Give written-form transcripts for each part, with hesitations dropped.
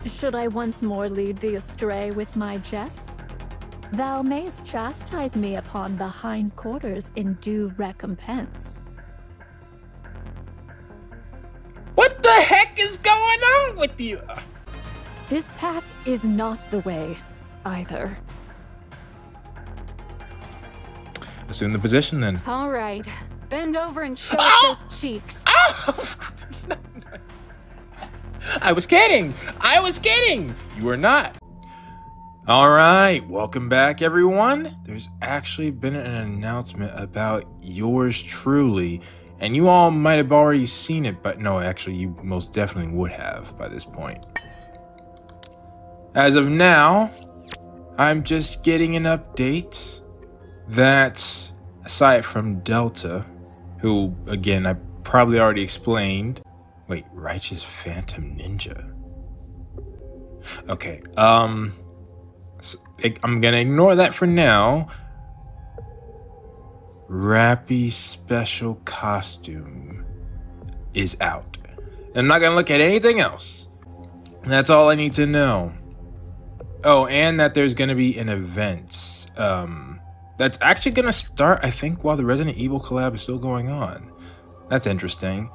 Should I once more lead thee astray with my jests? Thou mayst chastise me upon the hindquarters in due recompense. What the heck is going on with you? This path is not the way, either. Assume the position then. All right, bend over and show us those cheeks. Oh! I was kidding. I was kidding. You are not. All right, welcome back, everyone. There's actually been an announcement about yours truly, and you all might have already seen it, but no, actually, you most definitely would have by this point. As of now, I'm just getting an update that, aside from Delta, who, again, I probably already explained. Wait, Righteous Phantom Ninja. Okay, so I'm gonna ignore that for now. Rappy's special costume is out. And I'm not gonna look at anything else. And that's all I need to know. Oh, and that there's gonna be an event. That's actually gonna start, I think, while the Resident Evil collab is still going on. That's interesting.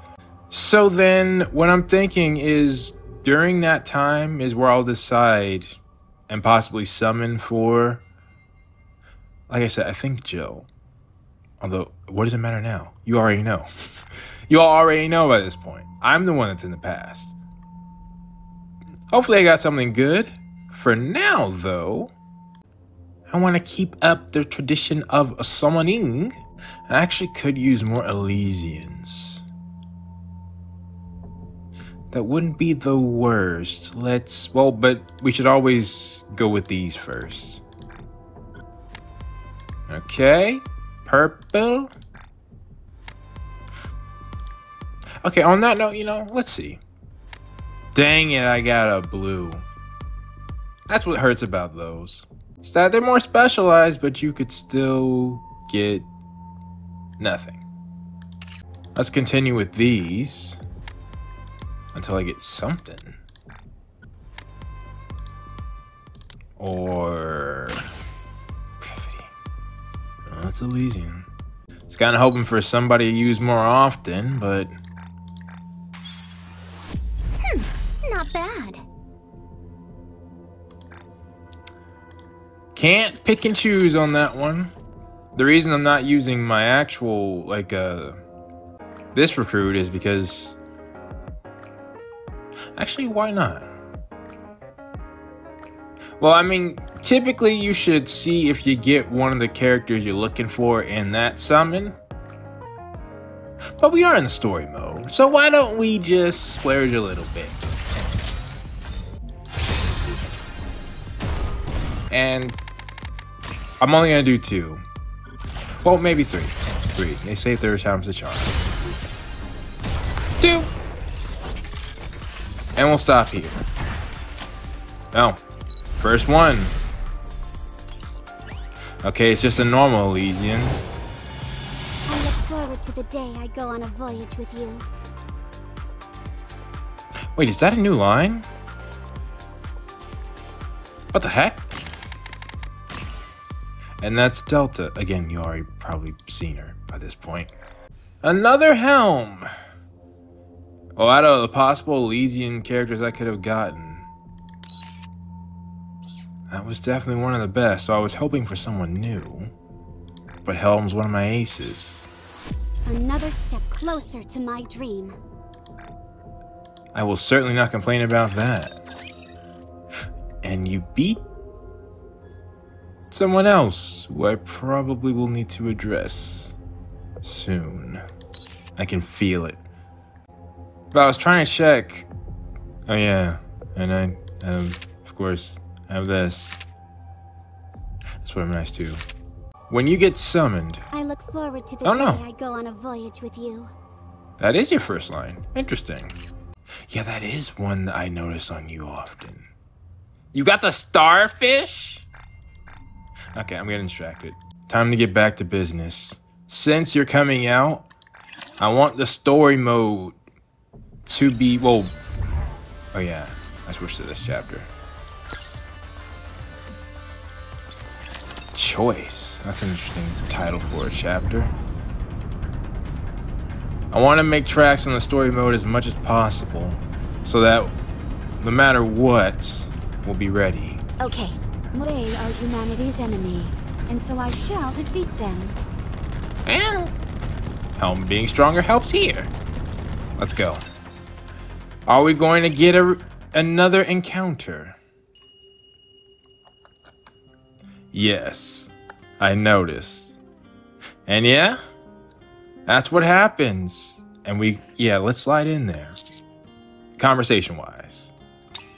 So then, what I'm thinking is, during that time is where I'll decide and possibly summon for, like I said, I think Jill. Although, what does it matter now? You already know. You all already know by this point. I'm the one that's in the past. Hopefully I got something good. For now, though, I want to keep up the tradition of summoning. I actually could use more Elysians. That wouldn't be the worst. But we should always go with these first. Okay, purple. Okay, on that note, let's see. Dang it, I got a blue. That's what hurts about those. It's that they're more specialized, but you could still get nothing. Let's continue with these. Until I get something. Or gravity. Oh, that's Elysian. It's kind of hoping for somebody to use more often, but not bad. Can't pick and choose on that one. The reason I'm not using my actual this recruit is because actually, why not? Well, I mean, typically you should see if you get one of the characters you're looking for in that summon. But we are in the story mode, so why don't we just splurge a little bit? And I'm only gonna do 2. Well, maybe 3. 3. They say third time's the charm. 2. And we'll stop here. Oh, first one. Okay, it's just a normal Elysian. I look forward to the day I go on a voyage with you. Wait, is that a new line? What the heck? And that's Delta. Again, you already probably seen her by this point. Another helm. Oh, out of the possible Elysian characters I could have gotten, that was definitely one of the best, so I was hoping for someone new. But Helm's one of my aces. Another step closer to my dream. I will certainly not complain about that. And you beat someone else who I probably will need to address soon. I can feel it. But I was trying to check. Oh yeah, and I of course, have this. That's what I'm nice to. When you get summoned. I look forward to the day I go on a voyage with you. That is your first line. Interesting. Yeah, that is one that I notice on you often. You got the starfish? Okay, I'm getting distracted. Time to get back to business. Since you're coming out, I want the story mode to be, well, oh yeah, I switched to this chapter. Choice. That's an interesting title for a chapter. I want to make tracks on the story mode as much as possible, so that no matter what, we'll be ready. Okay, they are humanity's enemy, and so I shall defeat them. And Helm being stronger helps here. Let's go. Are we going to get another encounter? Yes, I noticed. And yeah, that's what happens. And let's slide in there. Conversation-wise.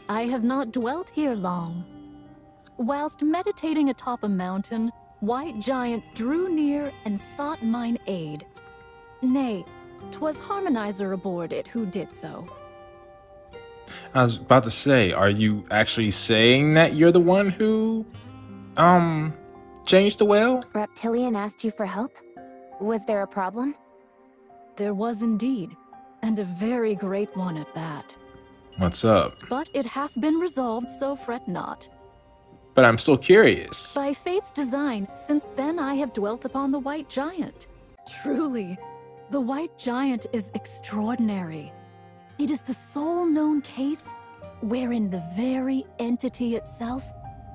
I have not dwelt here long. Whilst meditating atop a mountain, White Giant drew near and sought mine aid. Nay, 'twas Harmonizer aboard it who did so. I was about to say, are you actually saying that you're the one who, changed the whale? Reptilian asked you for help? Was there a problem? There was indeed, and a very great one at that. What's up? But it hath been resolved, so fret not. But I'm still curious. By fate's design, since then I have dwelt upon the White Giant. Truly, the White Giant is extraordinary. It is the sole known case wherein the very entity itself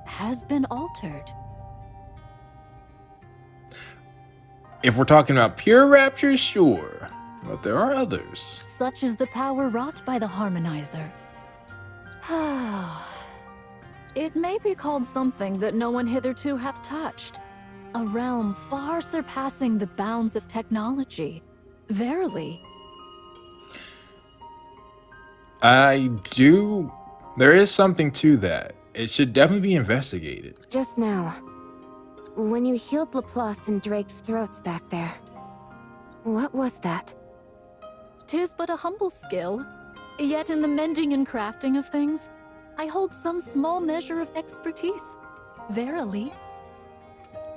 has been altered. If we're talking about pure rapture, sure. But there are others. Such is the power wrought by the Harmonizer. It may be called something that no one hitherto hath touched. A realm far surpassing the bounds of technology. Verily. There is something to that. It should definitely be investigated. Just now, when you healed Laplace and Drake's throats back there, what was that? 'Tis but a humble skill. Yet in the mending and crafting of things, I hold some small measure of expertise. Verily.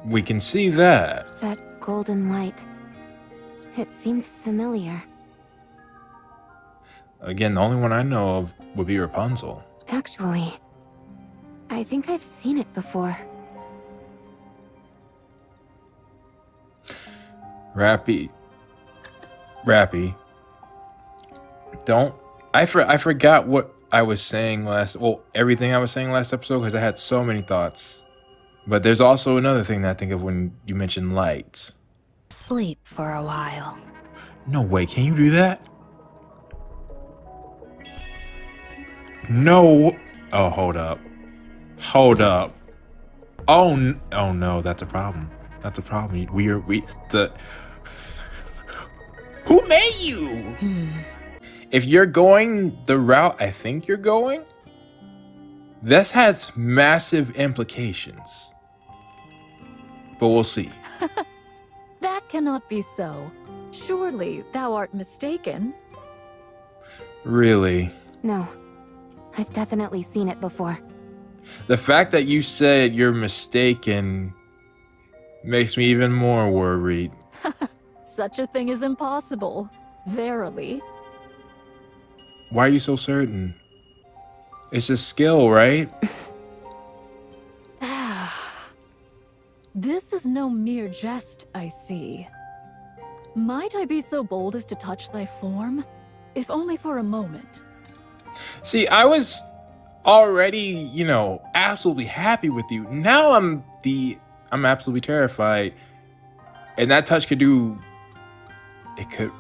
We can see that. That golden light. It seemed familiar. Again, the only one I know of would be Rapunzel. Actually, I think I've seen it before. Rappy. I forgot what I was saying everything I was saying last episode because I had so many thoughts. But there's also another thing that I think of when you mentioned lights. Sleep for a while. No way, can you do that? No. Oh, hold up. Oh no, that's a problem. Who made you? If you're going the route I think you're going, this has massive implications. But we'll see. That cannot be so. Surely thou art mistaken. Really? No, I've definitely seen it before. The fact that you said you're mistaken makes me even more worried. Such a thing is impossible. Verily. Why are you so certain? It's a skill, right? This is no mere jest, I see. Might I be so bold as to touch thy form? If only for a moment. See, I was already, absolutely happy with you. Now I'm absolutely terrified. And that touch could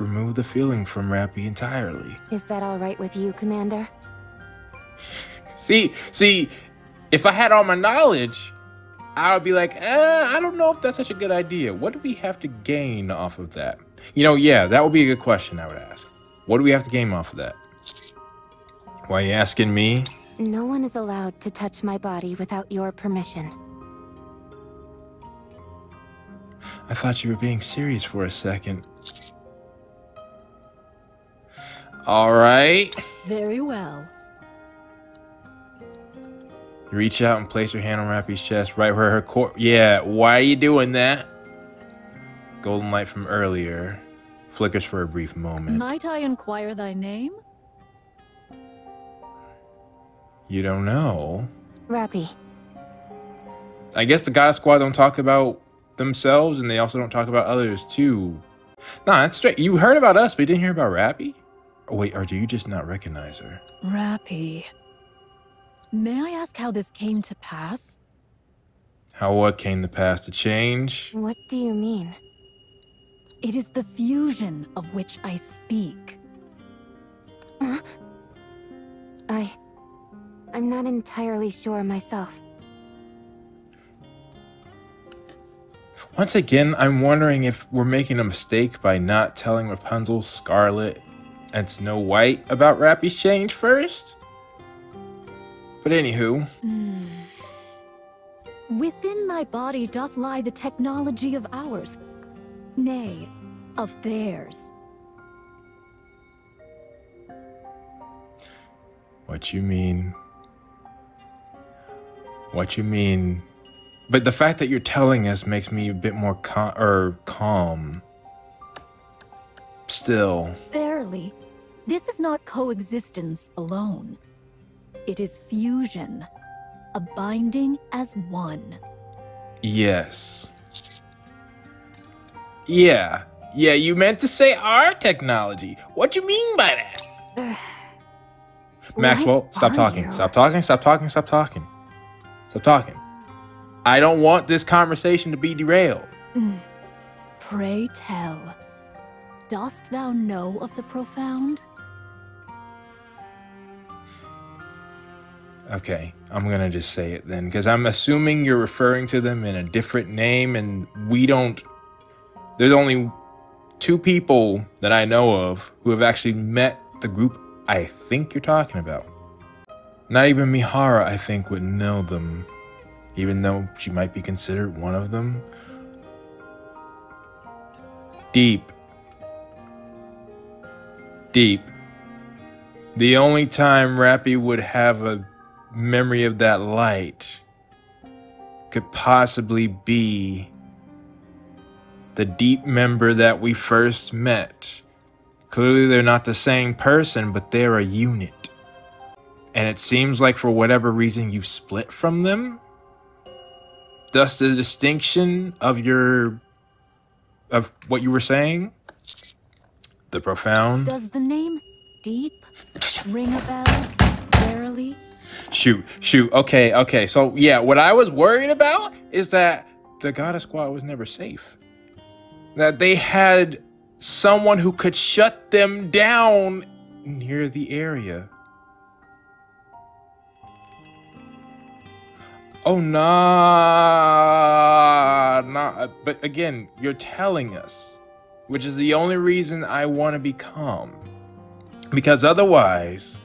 remove the feeling from Rappy entirely. Is that all right with you, Commander? See, if I had all my knowledge, I would be like, I don't know if that's such a good idea. What do we have to gain off of that? Yeah, that would be a good question I would ask. What do we have to gain off of that? Why are you asking me? No one is allowed to touch my body without your permission. I thought you were being serious for a second. All right. Very well. Reach out and place your hand on Rappy's chest, right where her core. Yeah, why are you doing that? Golden light from earlier flickers for a brief moment. Might I inquire thy name? You don't know? Rappy. I guess the God Squad don't talk about themselves, and they also don't talk about others, too. Nah, that's straight. You heard about us, but you didn't hear about Rappy? Oh, wait, or do you just not recognize her? Rappy. May I ask how this came to pass? How what came to pass to change? What do you mean? It is the fusion of which I speak. I'm not entirely sure myself. Once again, I'm wondering if we're making a mistake by not telling Rapunzel, Scarlet, and Snow White about Rappy's change first? But anywho. Within thy body doth lie the technology of ours, nay, of theirs. What you mean? What you mean? But the fact that you're telling us makes me a bit more calm. Still. Verily, this is not coexistence alone. It is fusion, a binding as one. Yes. Yeah, you meant to say our technology. What you mean by that? Maxwell, stop talking. Stop talking. I don't want this conversation to be derailed. Pray tell, dost thou know of the profound? Okay, I'm gonna just say it then, because I'm assuming you're referring to them in a different name, and we don't... There's only 2 people that I know of who have actually met the group I think you're talking about. Not even Mihara, I think, would know them, even though she might be considered one of them. D.E.E.P. The only time Rappy would have a memory of that light could possibly be the D.E.E.P member that we first met. Clearly they're not the same person, but they're a unit. And it seems like for whatever reason you split from them? Thus the distinction of what you were saying? The profound? Does the name D.E.E.P ring a bell? Verily? Shoot. Okay. So yeah, what I was worried about is that the Goddess Squad was never safe. That they had someone who could shut them down near the area. Oh, nah. But again, you're telling us, which is the only reason I want to be calm. Because otherwise,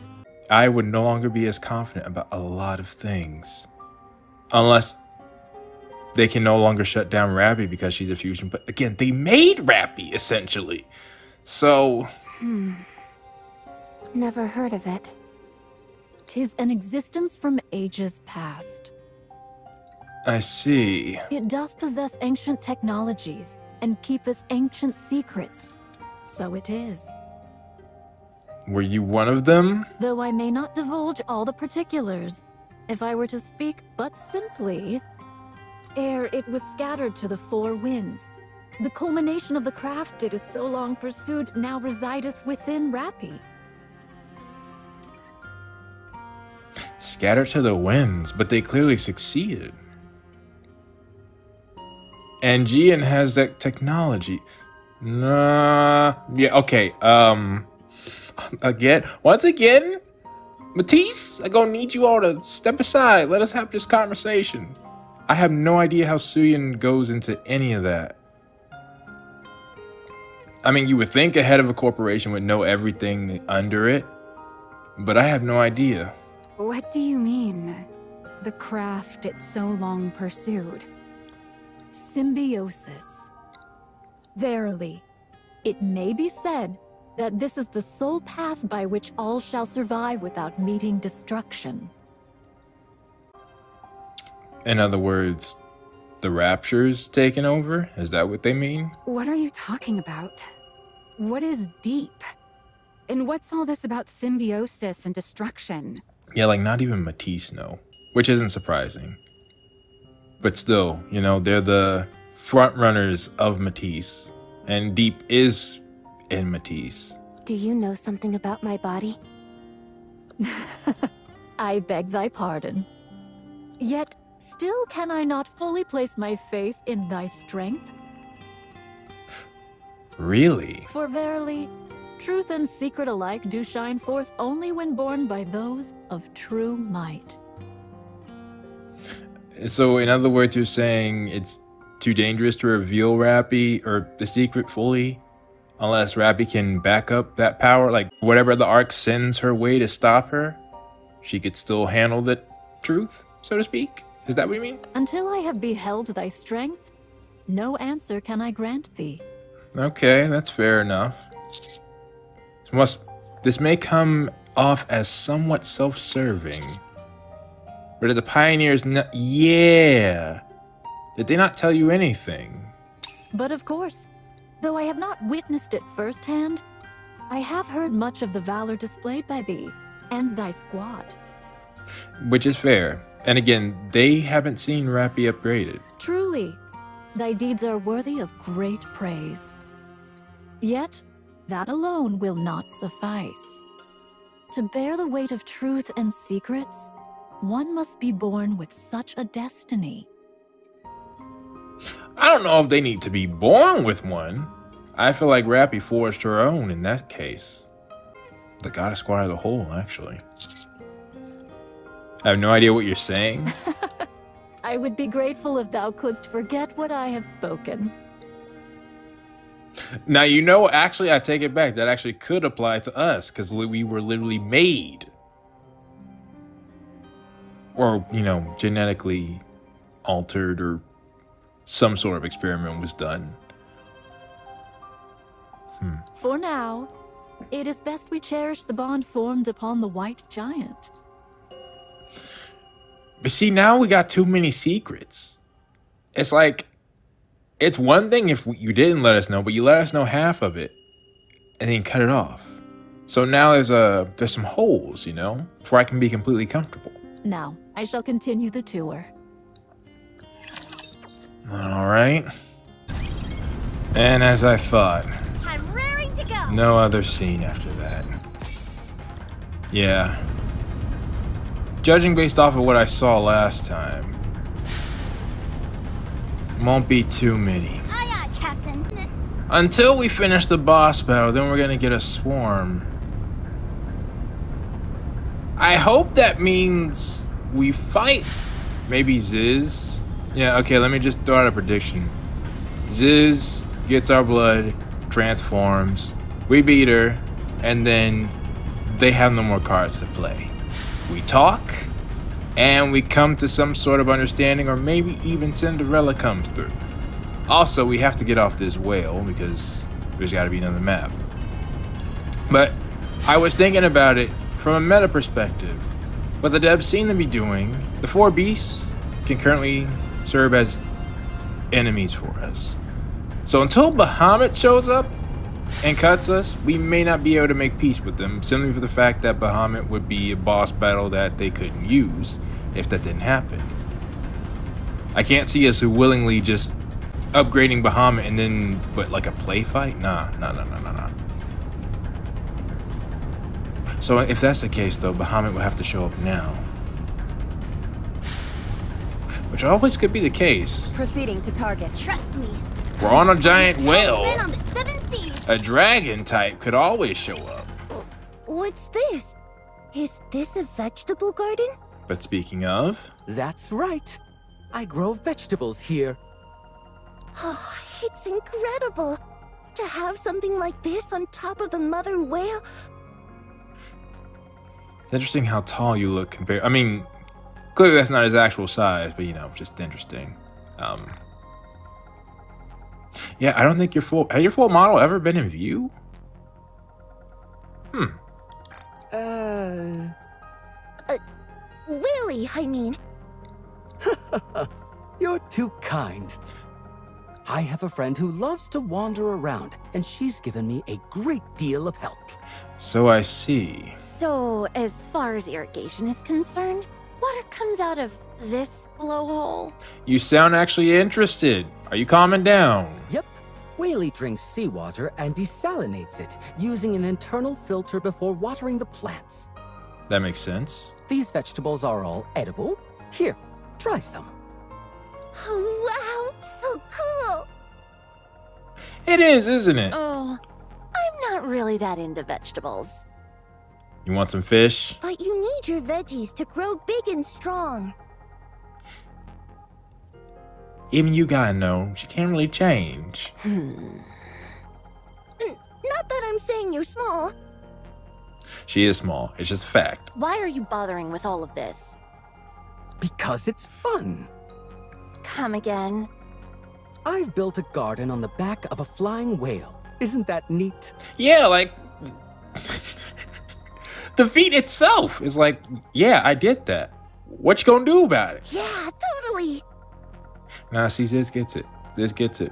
I would no longer be as confident about a lot of things. Unless they can no longer shut down Rappy because she's a fusion. But again, they made Rappy, essentially. So... Never heard of it. 'Tis an existence from ages past. I see. It doth possess ancient technologies, and keepeth ancient secrets. So it is. Were you one of them? Though I may not divulge all the particulars, if I were to speak but simply, ere it was scattered to the 4 winds, the culmination of the craft it is so long pursued now resideth within Rappy. Scattered to the winds, but they clearly succeeded. And Gian has that technology. Nah. Yeah, okay. Once again, Matisse, I gonna need you all to step aside. Let us have this conversation. I have no idea how Suyin goes into any of that. I mean, you would think a head of a corporation would know everything under it, but I have no idea. What do you mean? The craft it so long pursued. Symbiosis. Verily, it may be said that this is the sole path by which all shall survive without meeting destruction. In other words, the Rapture's taken over? Is that what they mean? What are you talking about? What is D.E.E.P? And what's all this about symbiosis and destruction? Yeah, like not even Matisse know, which isn't surprising. But still, you know, they're the front runners of Matisse, and D.E.E.P is in Matisse. Do you know something about my body? I beg thy pardon. Yet, still can I not fully place my faith in thy strength? Really? For verily, truth and secret alike do shine forth only when borne by those of true might. So, in other words, you're saying it's too dangerous to reveal Rappy or the secret fully unless Rappy can back up that power? Like, whatever the arc sends her way to stop her, she could still handle the truth, so to speak? Is that what you mean? Until I have beheld thy strength, no answer can I grant thee. Okay, that's fair enough. This may come off as somewhat self-serving. But did the pioneers yeah! Did they not tell you anything? But of course, though I have not witnessed it firsthand, I have heard much of the valor displayed by thee and thy squad. Which is fair. And again, they haven't seen Rappy upgraded. Truly, thy deeds are worthy of great praise. Yet, that alone will not suffice. To bear the weight of truth and secrets, one must be born with such a destiny. I don't know if they need to be born with one. I feel like Rappy forged her own in that case. The goddess squad as a whole, actually. I have no idea what you're saying. I would be grateful if thou couldst forget what I have spoken. Now, you know, actually, I take it back. That actually could apply to us, because we were literally made. Or, you know, genetically altered, or some sort of experiment was done. For now, it is best we cherish the bond formed upon the white giant. But see, now we got too many secrets. It's like, it's one thing if you didn't let us know, but you let us know half of it and then cut it off. So now there's some holes, you know, before I can be completely comfortable. Now, I shall continue the tour. All right. And as I thought, I'm raring to go. no other scene after that. Yeah. Judging based off of what I saw last time, won't be too many. Aye, aye, Captain. Until we finish the boss battle, then we're gonna get a swarm. I hope that means we fight maybe Ziz. Yeah, okay, let me just throw out a prediction. Ziz gets our blood, transforms, we beat her, and then they have no more cards to play. We talk, and we come to some sort of understanding, or maybe even Cinderella comes through. Also, we have to get off this whale because there's got to be another map. But I was thinking about it from a meta perspective. What the devs seem to be doing, the 4 beasts can currently serve as enemies for us. So until Bahamut shows up and cuts us, we may not be able to make peace with them, simply for the fact that Bahamut would be a boss battle that they couldn't use if that didn't happen. I can't see us willingly just upgrading Bahamut and then, but like a play fight? Nah. So if that's the case though, Bahamut will have to show up now. Which always could be the case. Proceeding to target. Trust me. We're on a giant whale. On the 7 seas. A dragon type could always show up. What's this? Is this a vegetable garden? But speaking of, That's right. I grow vegetables here. Oh, it's incredible. To have something like this on top of the mother whale. it's interesting how tall you look compared. I mean, clearly that's not his actual size, but you know, just interesting. Yeah, I don't think has your full model ever been in view? Willie, I mean. You're too kind. I have a friend who loves to wander around, and she's given me a great deal of help. So I see. So, as far as irrigation is concerned, water comes out of this blowhole? You sound actually interested. Are you calming down? Yep. Whaley drinks seawater and desalinates it, using an internal filter before watering the plants. That makes sense. These vegetables are all edible. Here, try some. Oh, wow, so cool! It is, isn't it? Oh, I'm not really that into vegetables. You want some fish? But you need your veggies to grow big and strong. Even you gotta know, she can't really change. Not that I'm saying you're small. She is small. It's just a fact. Why are you bothering with all of this? Because it's fun. Come again. I've built a garden on the back of a flying whale. Isn't that neat? Yeah, like... the feat itself is like, yeah, I did that. What you gonna do about it? Yeah, totally. Nah, see, this gets it. This gets it.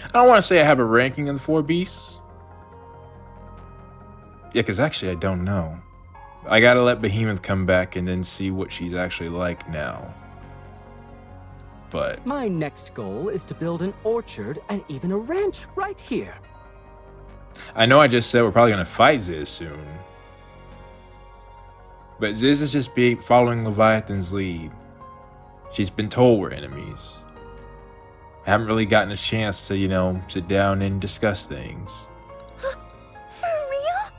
I don't want to say I have a ranking of the 4 beasts. Yeah, because actually I don't know. I gotta let Behemoth come back and then see what she's actually like now. But My next goal is to build an orchard and even a ranch right here. I know I just said we're probably gonna fight Ziz soon. But Ziz is just following Leviathan's lead. She's been told we're enemies. I haven't really gotten a chance to, you know, sit down and discuss things. For real?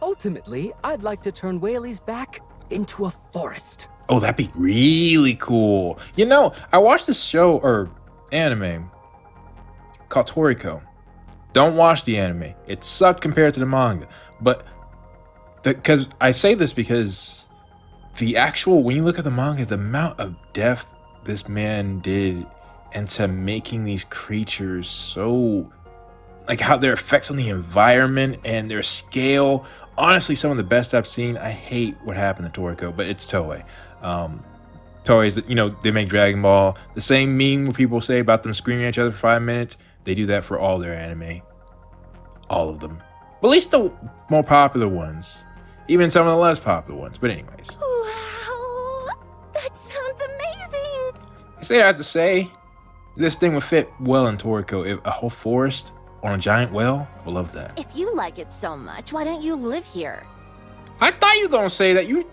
Ultimately, I'd like to turn Whaley's back into a forest. Oh, that'd be really cool. You know, I watched this show, or anime, called Toriko. Don't watch the anime. It sucked compared to the manga. But, because I say this because the actual, when you look at the manga, the amount of depth this man did into making these creatures so, like how their effects on the environment and their scale, honestly, some of the best I've seen. I hate what happened to Toriko, but it's Toei. Toei's, you know, they make Dragon Ball. The same meme where people say about them screaming at each other for 5 minutes, they do that for all their anime. All of them. But at least the more popular ones. Even some of the less popular ones. But anyways. Wow, that sounds amazing. I say I have to say, this thing would fit well in Toriko. If a whole forest on a giant whale, I would love that. If you like it so much, why don't you live here? I thought you were gonna say that. You're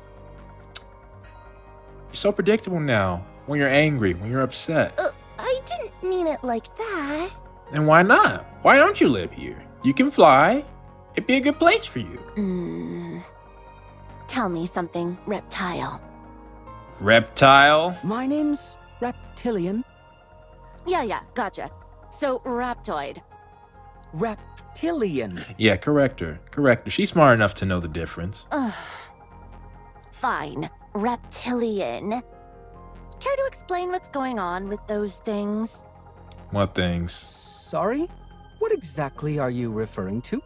so predictable now. When you're angry, when you're upset. I didn't mean it like that. And why not? Why don't you live here? You can fly. It'd be a good place for you. Tell me something, reptile. Reptile? My name's Reptilian. Yeah, gotcha. So, Raptoid. Reptilian. Yeah, correct her. Correct her. She's smart enough to know the difference. Fine. Reptilian. Care to explain what's going on with those things? What things? Sorry? What exactly are you referring to?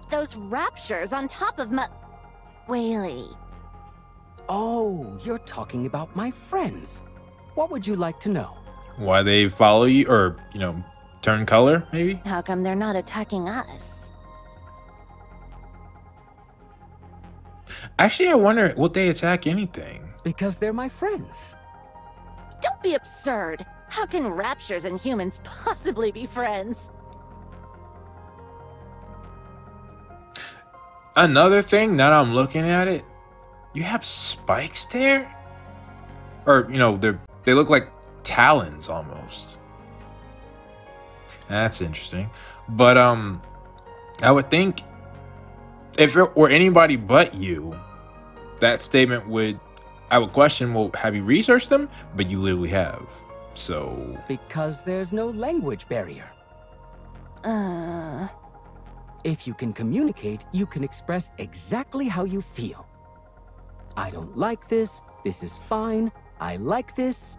Those raptures on top of Whaley. Oh, you're talking about my friends. What would you like to know? Why they follow you, or, you know, turn color, maybe? How come they're not attacking us? Actually, I wonder, would they attack anything? Because they're my friends. Don't be absurd. How can raptures and humans possibly be friends? Another thing, now that I'm looking at it, you have spikes there? Or, you know, they look like talons almost. That's interesting. But I would think if it were anybody but you, that statement I would question, well, have you researched them? But you literally have. So Because there's no language barrier. If you can communicate, you can express exactly how you feel. I don't like this. This is fine. I like this.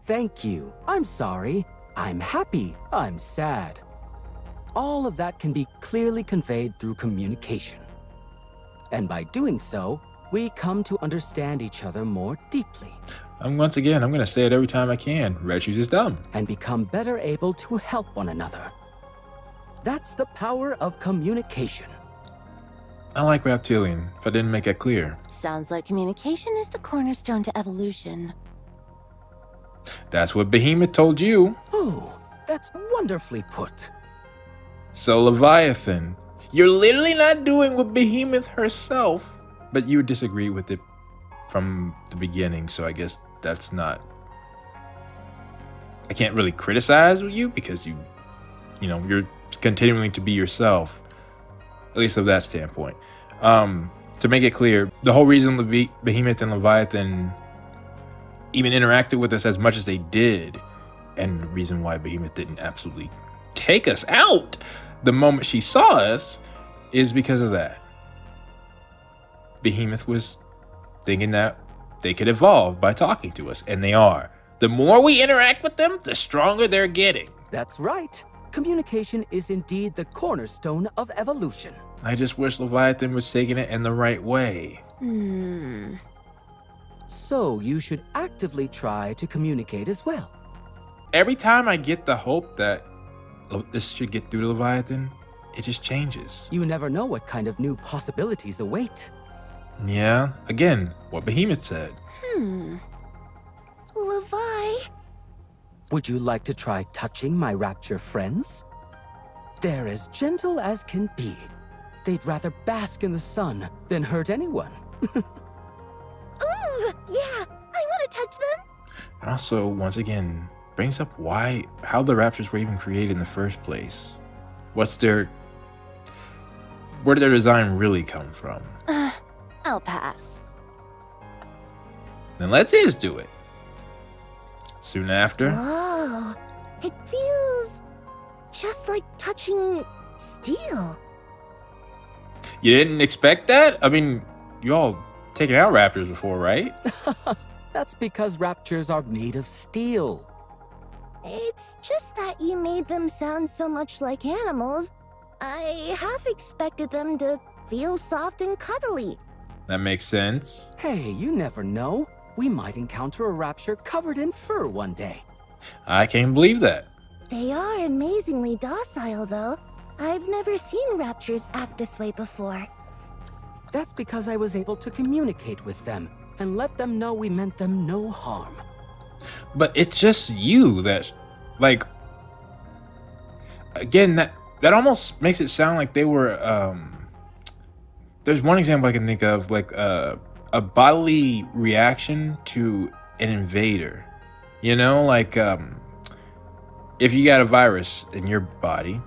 Thank you. I'm sorry. I'm happy. I'm sad. All of that can be clearly conveyed through communication. And by doing so, we come to understand each other more deeply. once again, I'm going to say it every time I can. Red Shoes is dumb. And become better able to help one another. That's the power of communication. I like reptilian, if I didn't make it clear. Sounds like communication is the cornerstone to evolution. That's what Behemoth told you. Oh, that's wonderfully put. So Leviathan, you're literally not doing what Behemoth herself, but you disagree with it from the beginning, so I guess that's not... I can't really criticize you because you know, you're continuing to be yourself, at least of that standpoint. To make it clear, the whole reason Behemoth and Leviathan even interacted with us as much as they did, and the reason why Behemoth didn't absolutely take us out the moment she saw us, is because of that. Behemoth was thinking that they could evolve by talking to us, and they are. The more we interact with them, the stronger they're getting. That's right. Communication is indeed the cornerstone of evolution. I just wish Leviathan was taking it in the right way. So you should actively try to communicate as well. Every time I get the hope that this should get through to Leviathan, it just changes. You never know what kind of new possibilities await. Yeah, again, what Behemoth said. Levi. Would you like to try touching my rapture friends? They're as gentle as can be. They'd rather bask in the sun than hurt anyone. Ooh, yeah, I want to touch them. And also, once again, brings up how the raptors were even created in the first place. Where did their design really come from? I'll pass. Then let's Iz do it. Soon after. Whoa, it feels just like touching steel. You didn't expect that? I mean, you all taken out raptors before, right? That's because raptures are made of steel. It's just that you made them sound so much like animals. I half expected them to feel soft and cuddly. That makes sense. Hey, you never know. We might encounter a rapture covered in fur one day. I can't believe that. They are amazingly docile, though. I've never seen raptures act this way before. That's because I was able to communicate with them and let them know we meant them no harm. But it's just you that, like, again, that almost makes it sound like they were, there's one example I can think of, like, a bodily reaction to an invader. You know, like, if you got a virus in your body,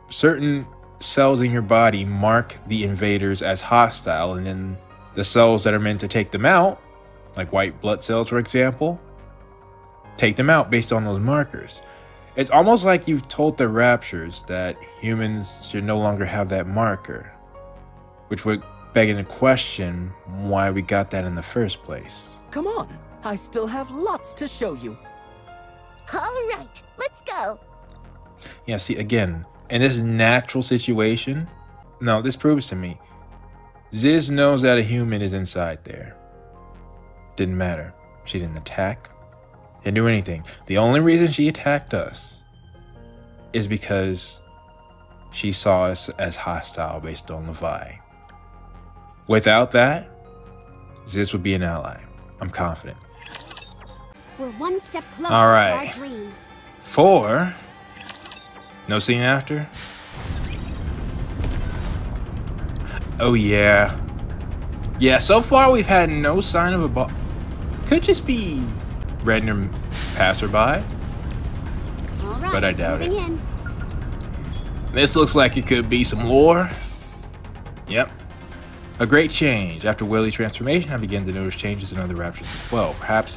certain cells in your body mark the invaders as hostile, and then the cells that are meant to take them out, like white blood cells, for example, take them out based on those markers. It's almost like you've told the raptures that humans should no longer have that marker, which would beg into question why we got that in the first place. Come on, I still have lots to show you. All right, let's go. Yeah, see, again, in this natural situation, no, this proves to me, Ziz knows that a human is inside there. Didn't matter. She didn't attack, didn't do anything. The only reason she attacked us is because she saw us as hostile based on Levi. Without that, Ziz would be an ally. I'm confident. We're one step closer All to right. our dream. 4. No scene after? Oh yeah. Yeah, so far we've had no sign of a boss. Could just be random passerby, All right, but I doubt it. moving in. This looks like it could be some lore. Yep. A great change. After Willie's transformation, I began to notice changes in other raptors as well. Perhaps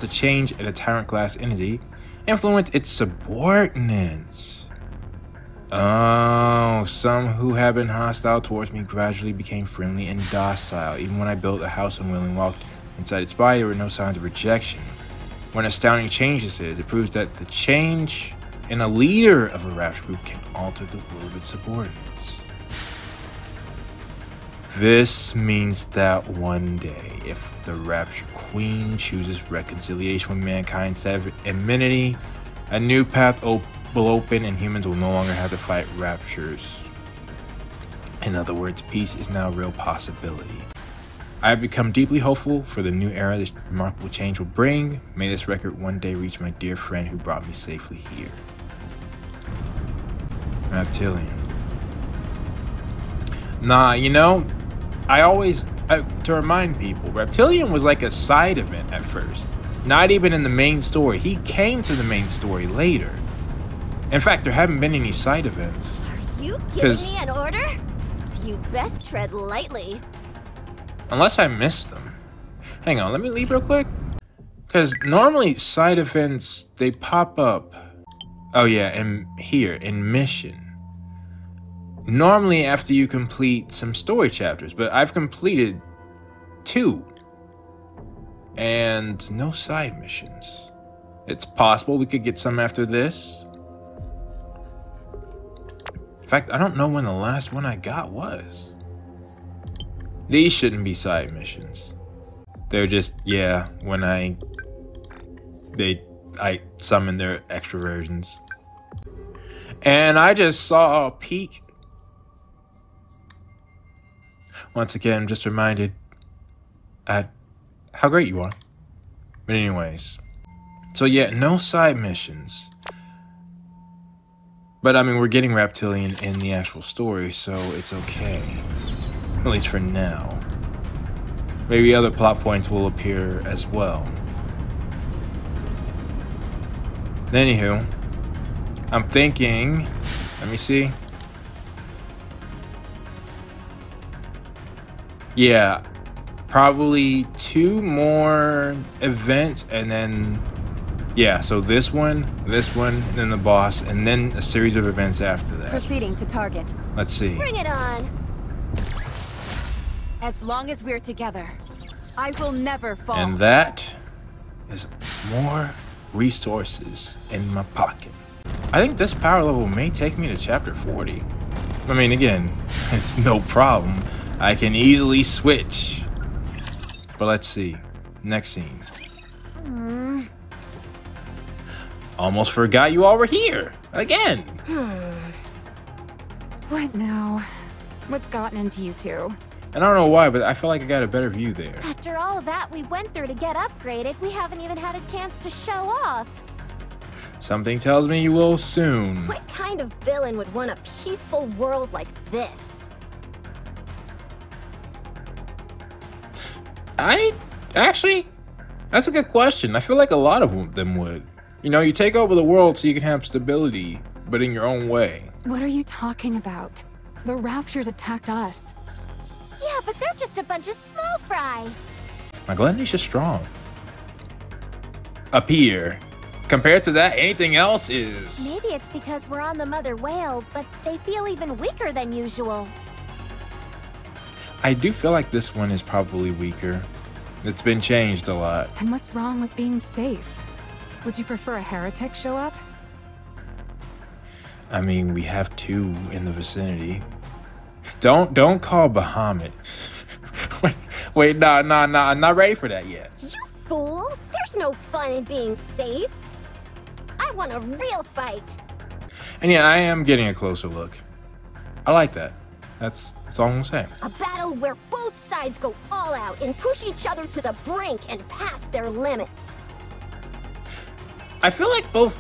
a change in a tyrant class entity influenced its subordinates. Oh, some who had been hostile towards me gradually became friendly and docile. Even when I built a house on Willing walked inside its body, there were no signs of rejection. What an astounding change this is. It proves that the change in a leader of a raptor group can alter the will of its subordinates. This means that one day, if the Rapture Queen chooses reconciliation with mankind instead of enmity, a new path will open and humans will no longer have to fight raptures. In other words, peace is now a real possibility. I have become deeply hopeful for the new era this remarkable change will bring. May this record one day reach my dear friend who brought me safely here. Reptilian. Nah, you know, to remind people, Reptilian was like a side event at first. Not even in the main story. He came to the main story later. In fact, there haven't been any side events. Are you giving me an order? You best tread lightly. Unless I missed them. Hang on, let me leave real quick. Because normally side events, they pop up. Oh yeah, and here, in mission. Normally after you complete some story chapters, but I've completed 2. And no side missions. It's possible we could get some after this. In fact, I don't know when the last one I got was. These shouldn't be side missions. They're just, yeah, when I summon their extra versions. And I just saw a peek. Once again, I'm just reminded at how great you are. But anyways. So yeah, no side missions. But I mean, we're getting Reptilian in the actual story, so it's okay. At least for now. Maybe other plot points will appear as well. Anywho, I'm thinking, let me see. Yeah, probably 2 more events and then, yeah, so this one, then the boss, and then a series of events after that. Proceeding to target. Let's see. Bring it on. As long as we're together, I will never fall. And that is more resources in my pocket. I think this power level may take me to chapter 40. I mean, again, it's no problem. I can easily switch. But let's see. Next scene. Almost forgot you all were here. Again. What now? What's gotten into you two? I don't know why, but I feel like I got a better view there. After all that we went through to get upgraded, we haven't even had a chance to show off. Something tells me you will soon. What kind of villain would want a peaceful world like this? Actually, that's a good question. I feel like a lot of them would. You know, you take over the world so you can have stability, but in your own way. What are you talking about? The Raptures attacked us. Yeah, but they're just a bunch of small fry. My Glendish is strong. Up here. Compared to that, anything else is... Maybe it's because we're on the mother whale, but they feel even weaker than usual. I do feel like this one is probably weaker. It's been changed a lot. And what's wrong with being safe? Would you prefer a heretic show up? I mean, we have 2 in the vicinity. Don't call Bahamut. wait, nah, I'm not ready for that yet. You fool! There's no fun in being safe. I want a real fight. And yeah, I am getting a closer look. I like that. That's all I'm saying. A battle where both sides go all out and push each other to the brink and past their limits. I feel like both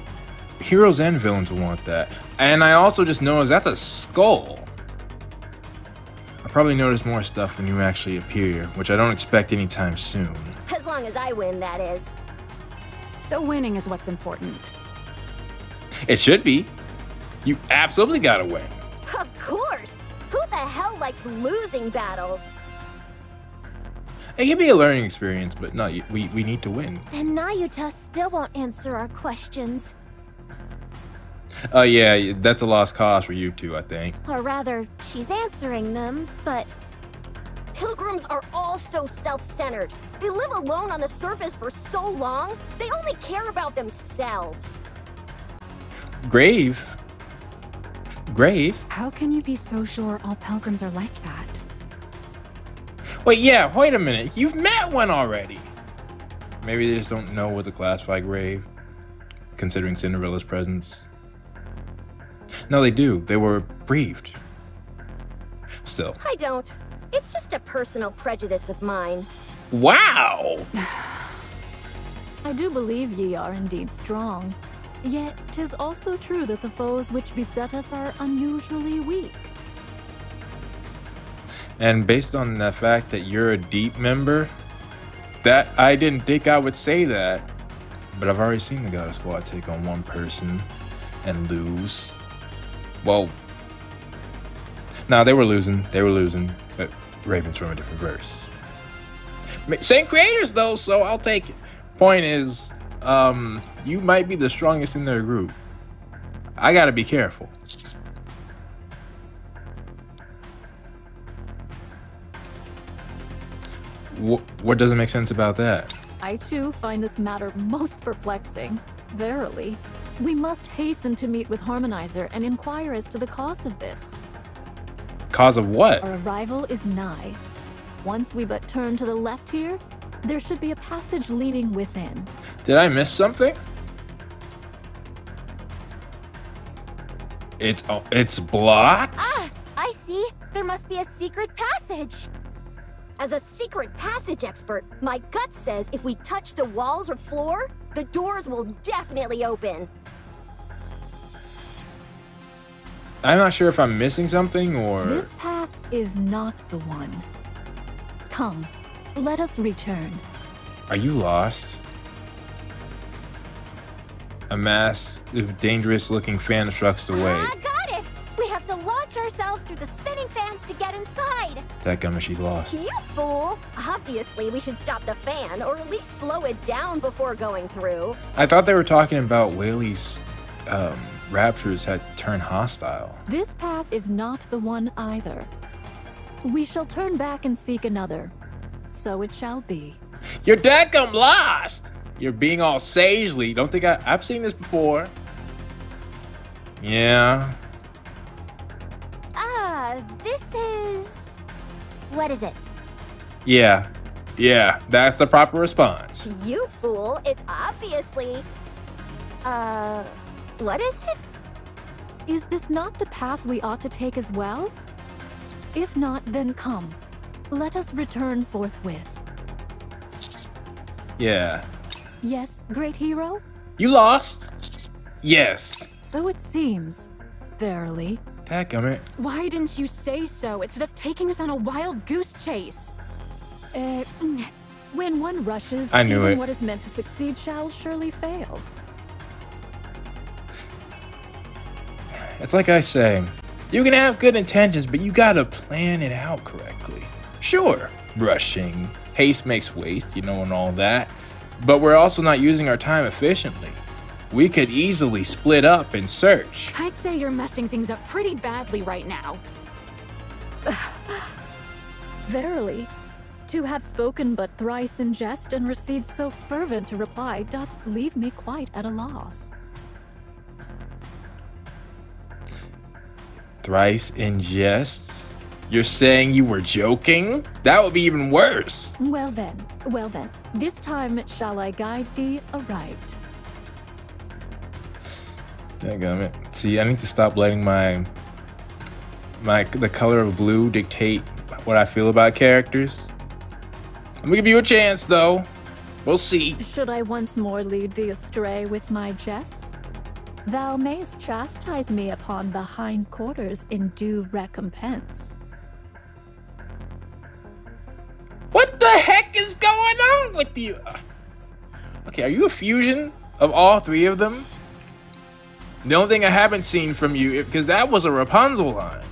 heroes and villains will want that. And I also just noticed that's a skull. I'll probably notice more stuff when you actually appear, which I don't expect anytime soon. As long as I win, that is. So winning is what's important. It should be. You absolutely gotta win. Of course! Who the hell likes losing battles? It can be a learning experience, but no, we need to win. And Nayuta still won't answer our questions. Oh yeah, that's a lost cause for you two, I think. Or rather, she's answering them, but... Pilgrims are all so self-centered. They live alone on the surface for so long, they only care about themselves. Grave? How can you be so sure all pilgrims are like that? Wait, yeah, wait a minute. You've met one already. Maybe they just don't know what to classify Grave, considering Cinderella's presence. No, they do. They were briefed. Still. I don't. It's just a personal prejudice of mine. Wow! I do believe ye are indeed strong. Yet, 'tis also true that the foes which beset us are unusually weak. And based on the fact that you're a D.E.E.P member, that I didn't think I would say that. But I've already seen the God Squad take on one person and lose. Well, no, they were losing. They were losing. But Raven's from a different verse. Same creators though, so I'll take it. Point is, you might be the strongest in their group. I gotta be careful. What doesn't make sense about that? I too find this matter most perplexing. Verily. We must hasten to meet with Harmonizer and inquire as to the cause of this. Cause of what? Our arrival is nigh. Once we but turn to the left here, there should be a passage leading within. Did I miss something? It's blocked? Ah, I see. There must be a secret passage. As a secret passage expert, my gut says if we touch the walls or floor, the doors will definitely open. I'm not sure if I'm missing something or... This path is not the one. Come, let us return. Are you lost? A massive, dangerous-looking fan obstructs the way. Ah, got it! We have to launch ourselves through the spinning fans to get inside. Dadgummit, she's lost. You fool! Obviously, we should stop the fan, or at least slow it down before going through. I thought they were talking about Whaley's raptors had turned hostile. This path is not the one either. We shall turn back and seek another. So it shall be. You're dadgum lost! You're being all sagely. Don't think I've seen this before. Yeah. Ah, this is... What is it? Yeah. Yeah, that's the proper response. You fool! It's obviously... what is it? Is this not the path we ought to take as well? If not, then come. Let us return forthwith. Yeah. Yes, great hero? You lost? Yes. So it seems. Verily. Dadgummit. Why didn't you say so instead of taking us on a wild goose chase? When one rushes, I knew even it. what is meant to succeed shall surely fail. It's like I say, you can have good intentions, but you gotta plan it out correctly. Sure, rushing, haste makes waste, you know, and all that. But we're also not using our time efficiently. We could easily split up and search. I'd say you're messing things up pretty badly right now. Verily. To have spoken but thrice in jest and received so fervent a reply doth leave me quite at a loss. Thrice in jest? You're saying you were joking? That would be even worse. Well then, this time shall I guide thee aright. Dadgummit. See, I need to stop letting the color of blue dictate what I feel about characters. I'm gonna give you a chance, though. We'll see. Should I once more lead thee astray with my jests? Thou mayst chastise me upon the hindquarters in due recompense. What the heck is going on with you? Okay, are you a fusion of all three of them? The only thing I haven't seen from you, because that was a Rapunzel line.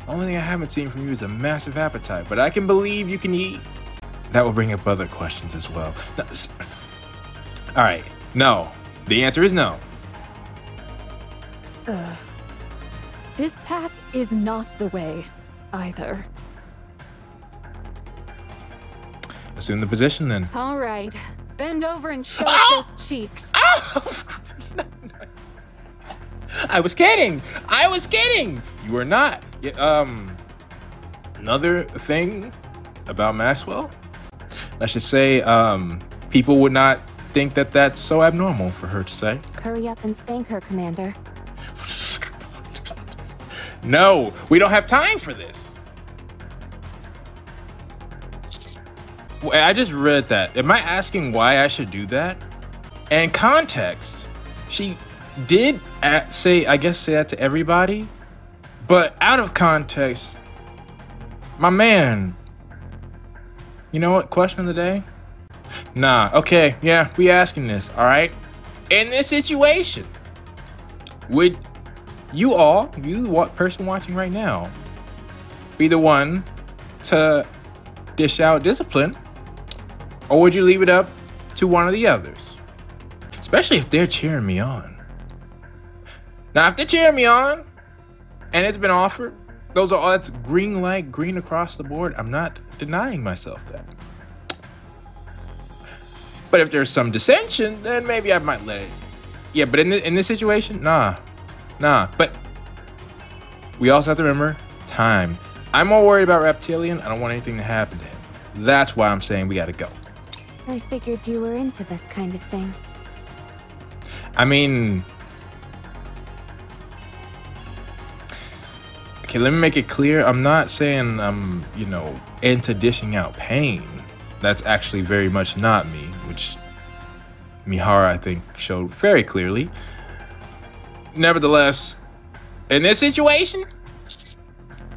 The only thing I haven't seen from you is a massive appetite, but I can believe you can eat. That will bring up other questions as well. No, all right, no. The answer is no. This path is not the way, either. Assume the position then. All right, bend over and show us those cheeks. Oh! I was kidding. I was kidding. You were not. Yeah, another thing about Maxwell. Let's just say, people would not think that that's so abnormal for her to say. Hurry up and spank her, Commander. No, we don't have time for this. I just read that. Am I asking why I should do that? And context, she did say that to everybody, but out of context, my man, you know what? Question of the day? Nah, okay, yeah, we asking this, all right? In this situation, would you person watching right now, be the one to dish out discipline, or would you leave it up to one of the others? Especially if they're cheering me on. Now, if they're cheering me on, and it's been offered, that's green light, green across the board. I'm not denying myself that. But if there's some dissension, then maybe I might let it. Yeah, but in this situation, nah. But we also have to remember time. I'm more worried about Reptilian. I don't want anything to happen to him. That's why I'm saying we gotta go. I figured you were into this kind of thing. I mean, okay, let me make it clear. I'm not saying I'm, into dishing out pain. That's actually very much not me, which Mihara, I think, showed very clearly. Nevertheless, in this situation,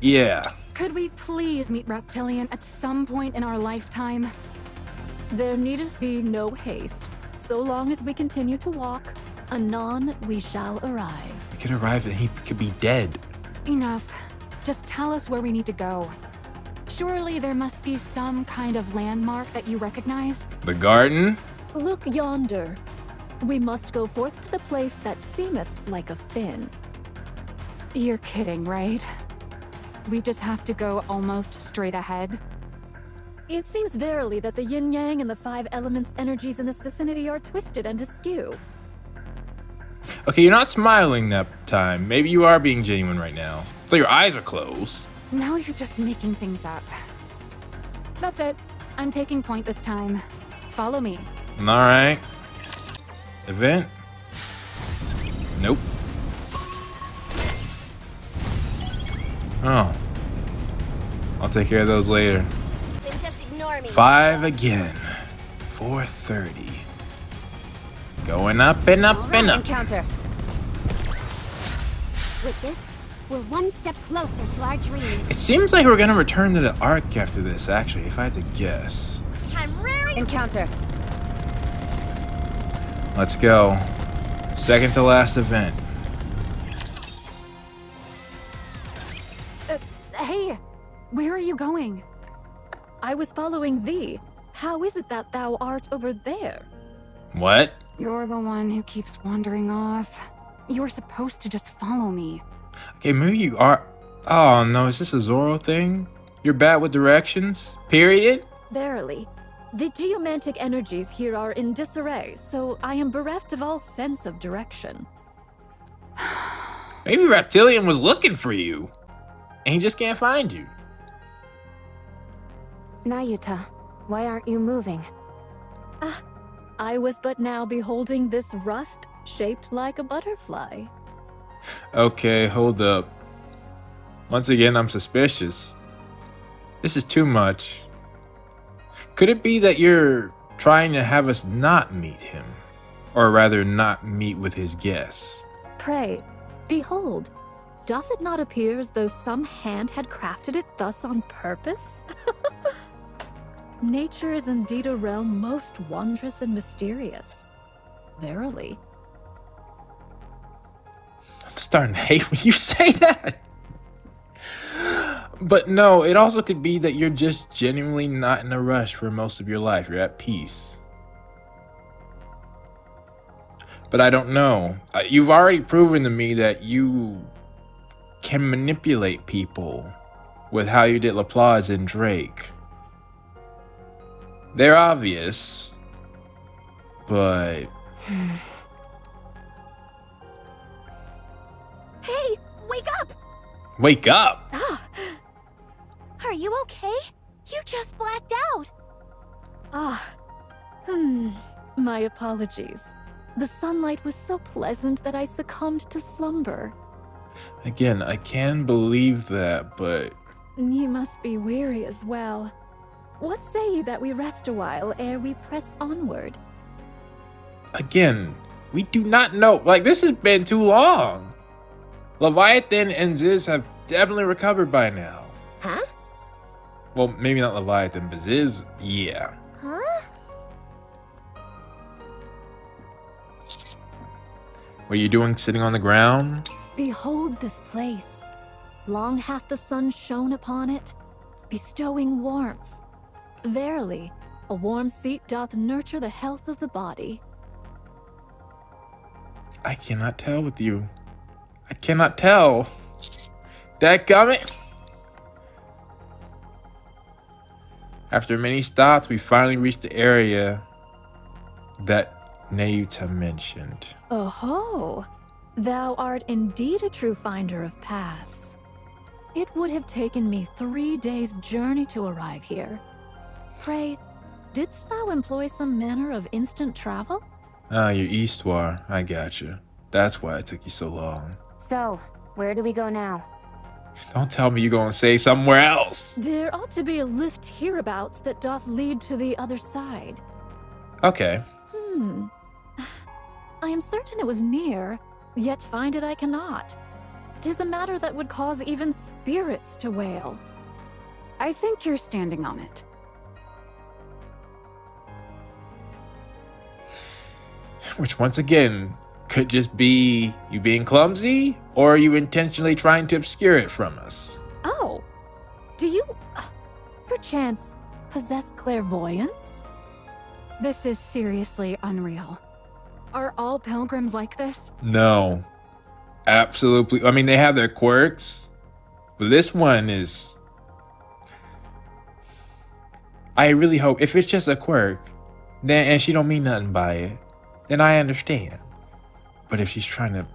yeah. Could we please meet Reptilian at some point in our lifetime? There needeth be no haste. So long as we continue to walk, anon we shall arrive. We could arrive and he could be dead. Enough. Just tell us where we need to go. Surely there must be some kind of landmark that you recognize? The garden? Look yonder. We must go forth to the place that seemeth like a fin. You're kidding, right? We just have to go almost straight ahead? It seems verily that the yin-yang and the 5 elements energies in this vicinity are twisted and askew. Okay, you're not smiling that time. Maybe you are being genuine right now. But your eyes are closed. Now you're just making things up. That's it. I'm taking point this time. Follow me. Alright. Event? Nope. Oh. I'll take care of those later. Then just ignore me. 5 again. 430. Going up and up and up. Encounter. With this, we're one step closer to our dream. It seems like we're gonna return to the Ark after this, actually, if I had to guess. I'm rearing. Encounter. Let's go. Second to last event. Hey, where are you going? I was following thee. How is it that thou art over there? What? You're the one who keeps wandering off. You were supposed to just follow me. Okay, maybe you are. Oh no, is this a Zoro thing? You're bad with directions? Period? Verily. The geomantic energies here are in disarray, so I am bereft of all sense of direction. Maybe Reptilian was looking for you, and he just can't find you. Nayuta, why aren't you moving? Ah, I was but now beholding this rust shaped like a butterfly. Okay, hold up. Once again, I'm suspicious. This is too much. Could it be that you're trying to have us not meet him? Or rather, not meet with his guests? Pray, behold, doth it not appear as though some hand had crafted it thus on purpose? Nature is indeed a realm most wondrous and mysterious. Verily. I'm starting to hate when you say that. But no, it also could be that you're just genuinely not in a rush for most of your life. You're at peace. But I don't know. You've already proven to me that you can manipulate people with how you did Laplace and Drake. They're obvious, but... Hey, wake up! Wake up! Are you okay? You just blacked out. My apologies. The sunlight was so pleasant that I succumbed to slumber. Again, I can believe that, but... Ye must be weary as well. What say ye that we rest a while ere we press onward? Again, we do not know. Like, this has been too long. Leviathan and Ziz have definitely recovered by now. Huh? Well, maybe not Leviathan, but Ziz, yeah. Huh? What are you doing sitting on the ground? Behold this place. Long hath the sun shone upon it, bestowing warmth. Verily, a warm seat doth nurture the health of the body. I cannot tell with you. I cannot tell. Dadgummit. After many stops, we finally reached the area that Nayuta mentioned. Oh-ho! Thou art indeed a true finder of paths. It would have taken me 3 days' journey to arrive here. Pray, didst thou employ some manner of instant travel? Ah, your Eastwar. I gotcha. That's why it took you so long. So, where do we go now? Don't tell me you're gonna say somewhere else. There ought to be a lift hereabouts that doth lead to the other side. Okay. I am certain it was near, yet find it I cannot. 'Tis a matter that would cause even spirits to wail. I think you're standing on it. Which, once again, could just be you being clumsy, or are you intentionally trying to obscure it from us? Oh, do you, perchance, possess clairvoyance? This is seriously unreal. Are all pilgrims like this? No. Absolutely. I mean, they have their quirks, but this one is... I really hope, if it's just a quirk, then and she don't mean nothing by it, then I understand. But if she's trying to...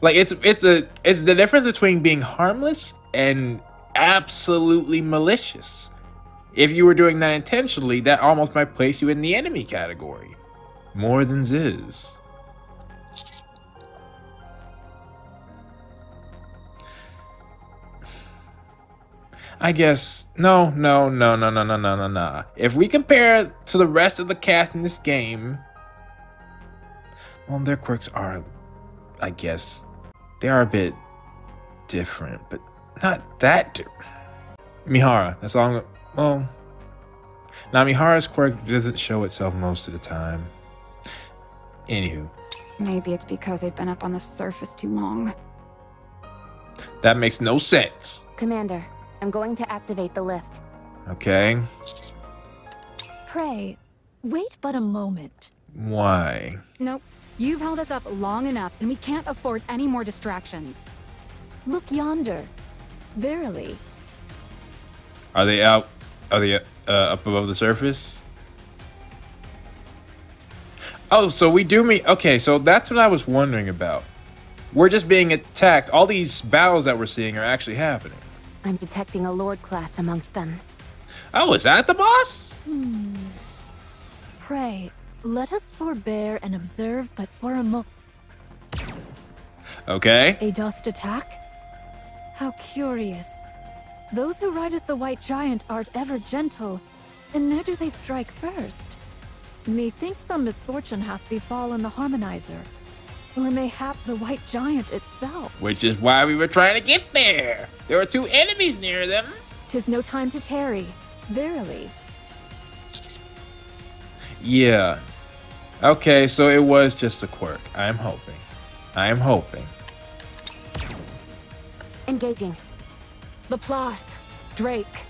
Like, it's the difference between being harmless and absolutely malicious. If you were doing that intentionally, that almost might place you in the enemy category. More than Ziz. I guess, no. If we compare to the rest of the cast in this game, well, their quirks are, I guess, they are a bit different, but not that different. Mihara, that's all well, now Mihara's quirk doesn't show itself most of the time. Anywho. Maybe it's because they've been up on the surface too long. That makes no sense. Commander, I'm going to activate the lift. Okay. Pray, wait but a moment. Why? Nope. You've held us up long enough, and we can't afford any more distractions. Look yonder. Verily. Are they out? Are they up above the surface? Oh, so we do meet... Okay, so that's what I was wondering about. We're just being attacked. All these battles that we're seeing are actually happening. I'm detecting a Lord class amongst them. Oh, is that the boss? Pray, let us forbear and observe but for a moment. Okay. A dust attack? How curious. Those who rideth the white giant art ever gentle, and ne'er do they strike first. Methinks some misfortune hath befallen the harmonizer, or mayhap the white giant itself. Which is why we were trying to get there. There were 2 enemies near them. 'Tis no time to tarry, verily. Yeah. Okay, so it was just a quirk. I am hoping. Engaging. Laplace, Drake,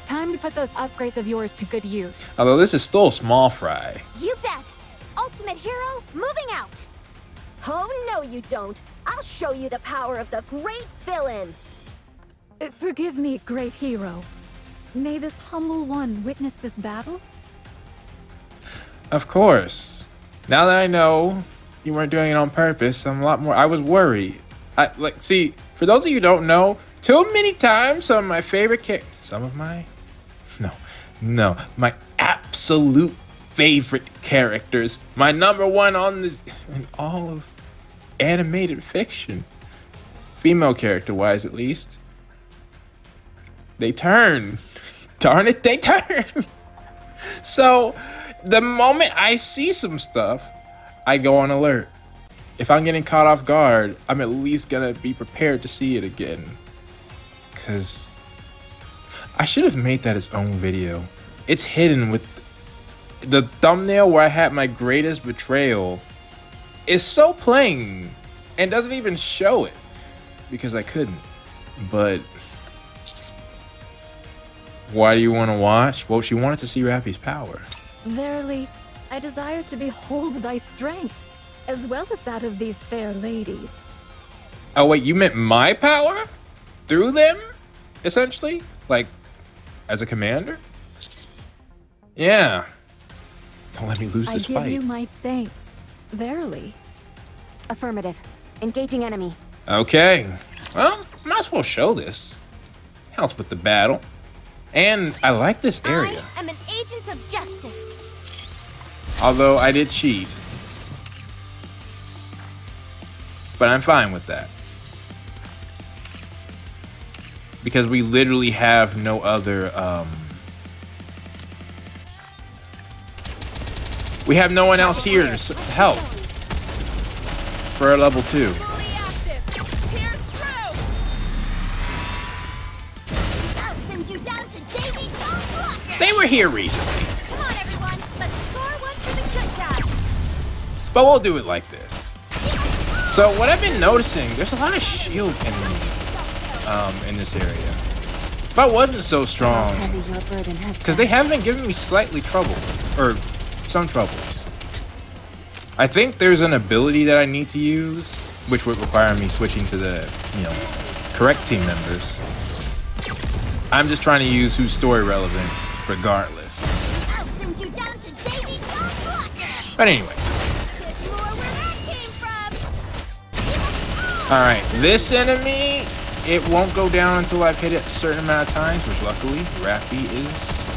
time to put those upgrades of yours to good use. Although this is still small fry. You bet! Ultimate hero, moving out! Oh, no you don't. I'll show you the power of the great villain. Forgive me, great hero. May this humble one witness this battle? Of course. Now that I know you weren't doing it on purpose, I'm a lot more... I was worried. See, for those of you who don't know, too many times some of my favorite my absolute favorite characters, my #1 on this in all of animated fiction, Female character-wise, at least. They turn. Darn it, they turn. So, the moment I see some stuff, I go on alert. If I'm getting caught off guard, I'm at least gonna be prepared to see it again. Because I should have made that its own video. It's hidden with the thumbnail where I had my greatest betrayal. Is so plain and doesn't even show it because I couldn't. But why do you want to watch? Well, she wanted to see Rappy's power. Verily, I desire to behold thy strength, as well as that of these fair ladies. Oh wait, you meant my power? Through them? Essentially? Like, as a commander? Yeah. Don't let me lose this fight. I give you my thanks. Verily. Affirmative. Engaging enemy. Okay. Well, might as well show this. Helps with the battle. And I like this area. I am an agent of justice. Although I did cheat. But I'm fine with that. Because we literally have no other, we have no one else here to help for a level 2. They were here recently. Come on, everyone. Let's score one for the good guys. But we'll do it like this. So what I've been noticing, there's a lot of shield enemies in this area. If I wasn't so strong, because they have been giving me slightly trouble, or some troubles. I think there's an ability that I need to use, which would require me switching to the, correct team members. I'm just trying to use who's story relevant, regardless. I'll send you down to Davy Jones Locker. But anyway. More where that came from. Alright, this enemy, it won't go down until I've hit it a certain amount of times, which luckily Rappy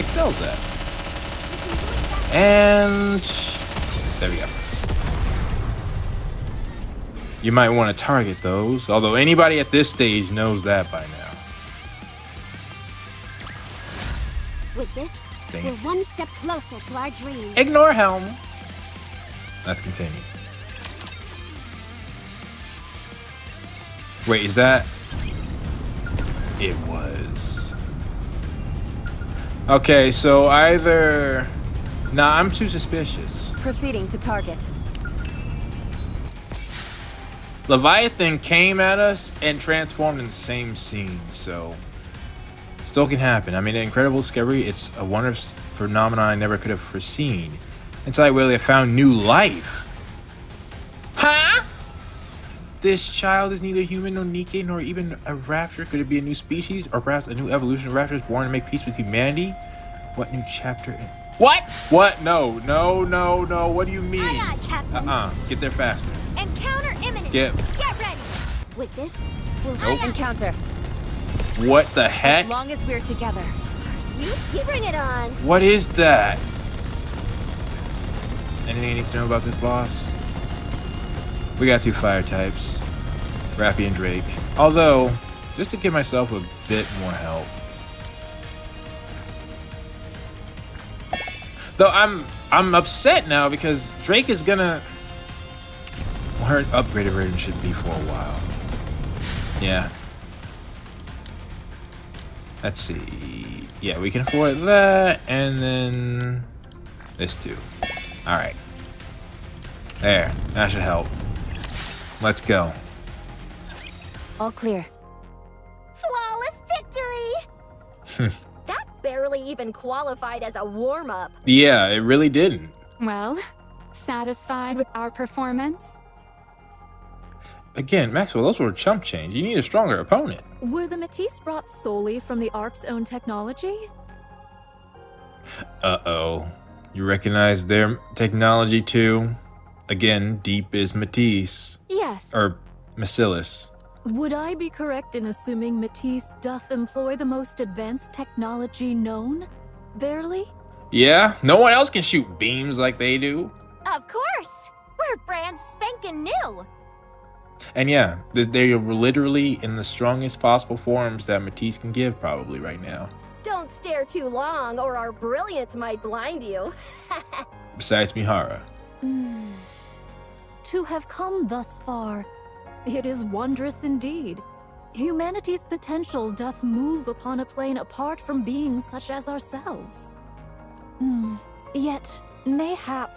excels at. And there we go. You might want to target those, although anybody at this stage knows that by now. With this, we're one step closer to our dream. Ignore Helm. Let's continue. Wait, is that? It was. Okay, so either... Nah, I'm too suspicious. Proceeding to target. Leviathan came at us and transformed in the same scene, so... Still can happen. I mean, the incredible discovery, it's a wondrous phenomenon I never could have foreseen. Inside Willie, I found new life. Huh? This child is neither human nor Nikke nor even a raptor. Could it be a new species or perhaps a new evolution of raptors born to make peace with humanity? What new chapter? What? What? No, no, no, no. What do you mean? Aye, aye, Captain. Get there faster. Encounter imminent. Get ready. With this, we'll encounter. What the heck? As long as we're together. You bring it on. What is that? Anything you need to know about this boss? We got 2 fire types, Rappy and Drake. Although, just to give myself a bit more help. Though I'm upset now because Drake is gonna... Well, her upgraded version should be for a while. Yeah. Let's see. Yeah, we can afford that, and then this too. All right. There, that should help. Let's go. All clear. Flawless victory. That barely even qualified as a warm-up. Yeah, it really didn't. Well, satisfied with our performance? Again, Maxwell, those were chump change. You need a stronger opponent. Were the Matisse brought solely from the Ark's own technology? Uh-oh. You recognize their technology too? Again, D.E.E.P is Matisse. Yes. Or Macilis. Would I be correct in assuming Matisse doth employ the most advanced technology known? Verily? Yeah, no one else can shoot beams like they do. Of course. We're brand spanking new. And yeah, they are literally in the strongest possible forms that Matisse can give probably right now. Don't stare too long or our brilliance might blind you. Besides Mihara. To have come thus far, it is wondrous indeed. Humanity's potential doth move upon a plane apart from beings such as ourselves. Yet, mayhap,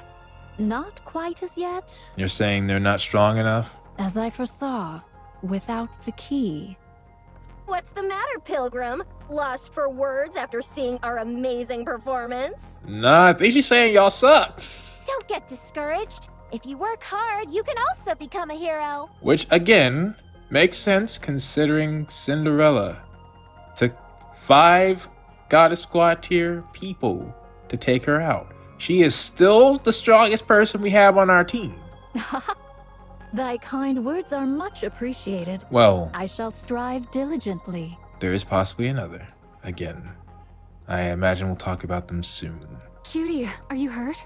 not quite as yet. You're saying they're not strong enough? As I foresaw, without the key. What's the matter, Pilgrim? Lost for words after seeing our amazing performance? Nah, I think she's saying y'all suck. Don't get discouraged. If you work hard, you can also become a hero. Which, again, makes sense considering Cinderella took 5 Goddess Squad tier people to take her out. She is still the strongest person we have on our team. Thy kind words are much appreciated. Well, I shall strive diligently. there is possibly another. Again, I imagine we'll talk about them soon. Cutie, are you hurt?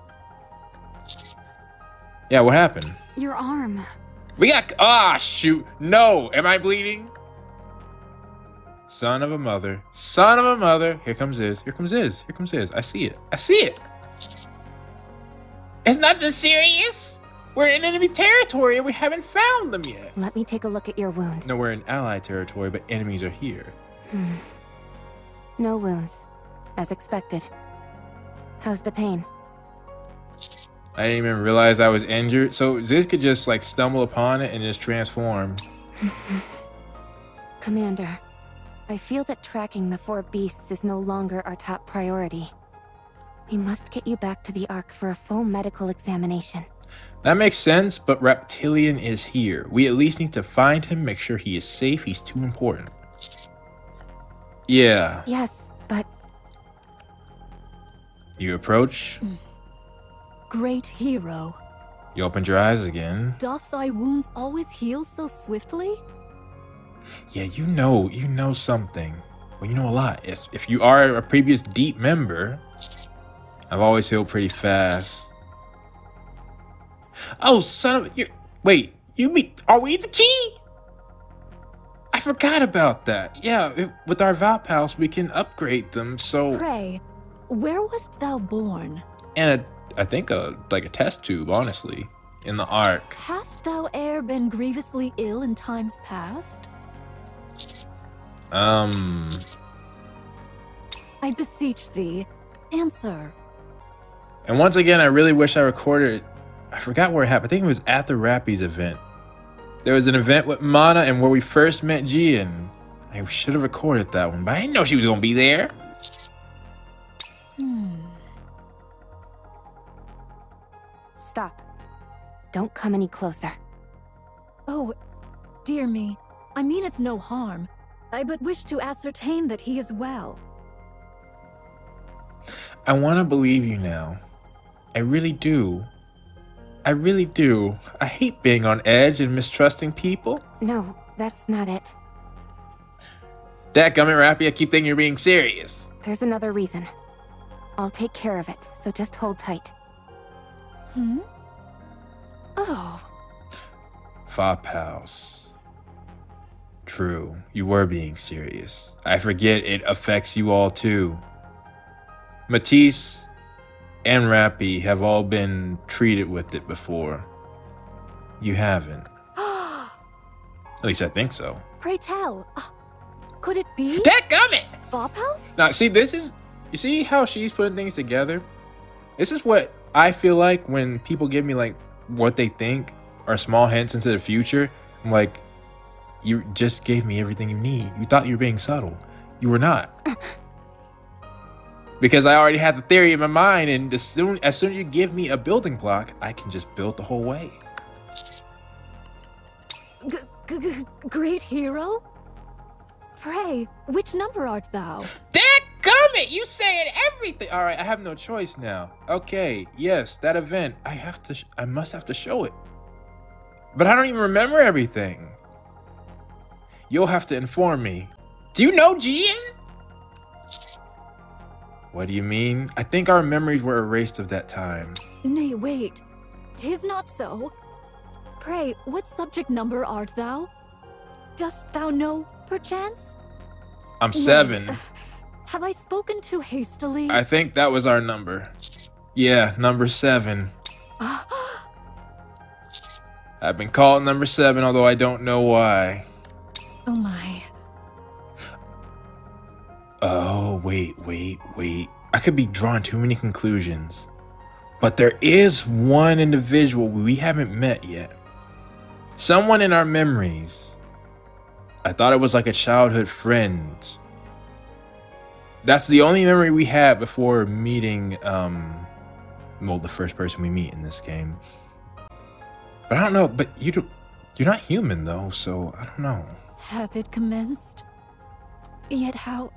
Yeah, what happened? Your arm. We got, shoot, no, am I bleeding? Son of a mother, son of a mother. Here comes Iz, here comes Iz, here comes Iz. I see it, I see it. It's nothing serious. We're in enemy territory and we haven't found them yet. Let me take a look at your wound. No, we're in allied territory, but enemies are here. No wounds. As expected. How's the pain? I didn't even realize I was injured. So Ziz could just like stumble upon it and just transform. Commander, I feel that tracking the 4 beasts is no longer our top priority. We must get you back to the Ark for a full medical examination. That makes sense, but Reptilian is here. We at least need to find him, make sure he is safe. He's too important. Yeah. Yes, but... You approach. Great hero. You opened your eyes again. Doth thy wounds always heal so swiftly? Yeah, you know something. Well, you know a lot. If you are a previous D.E.E.P member, I've always healed pretty fast. Oh, son of... Wait, are we the key? I forgot about that. Yeah, with our Vow Pals, we can upgrade them, so... Pray, where wast thou born? And I think like a test tube, honestly, in the Ark. Hast thou e'er been grievously ill in times past? I beseech thee, answer. And once again, I really wish I recorded... I forgot where it happened. I think it was at the Rappy's event. There was an event with Mana and where we first met Gian. I should have recorded that one, but I didn't know she was going to be there. Stop. Don't come any closer. Oh, dear me, I meaneth no harm. I but wish to ascertain that he is well. I want to believe you now. I really do. I really do. I hate being on edge and mistrusting people. No, that's not it. Dadgummit, Rappy, I keep thinking you're being serious. There's another reason. I'll take care of it, so just hold tight. Oh. Pals. True, you were being serious. I forget it affects you all too. Matisse and Rappy have all been treated with it before. You haven't. At least I think so. Pray tell, could it be? Dadgummit! Vophouse? Now, see, you see how she's putting things together? This is what I feel like when people give me, like, what they think are small hints into the future. I'm like, you just gave me everything you need. You thought you were being subtle. You were not. Because I already had the theory in my mind, and as soon as you give me a building block, I can just build the whole way. Great hero? Pray, which number art thou? Dadgummit, you saying everything. All right, I have no choice now. Okay, yes, that event. I must have to show it. But I don't even remember everything. You'll have to inform me. Do you know Gian? What do you mean? I think our memories were erased of that time. Nay, wait. 'Tis not so. Pray, what subject number art thou? Dost thou know, perchance? I'm 7. Have I spoken too hastily? I think that was our number. Yeah, number 7. I've been called number 7, although I don't know why. Oh my. Oh, wait. I could be drawing too many conclusions. But there is one individual we haven't met yet. Someone in our memories. I thought it was like a childhood friend. That's the only memory we had before meeting, well, the first person we meet in this game. But I don't know, but you're not human though, so I don't know. Hath it commenced? Yet how...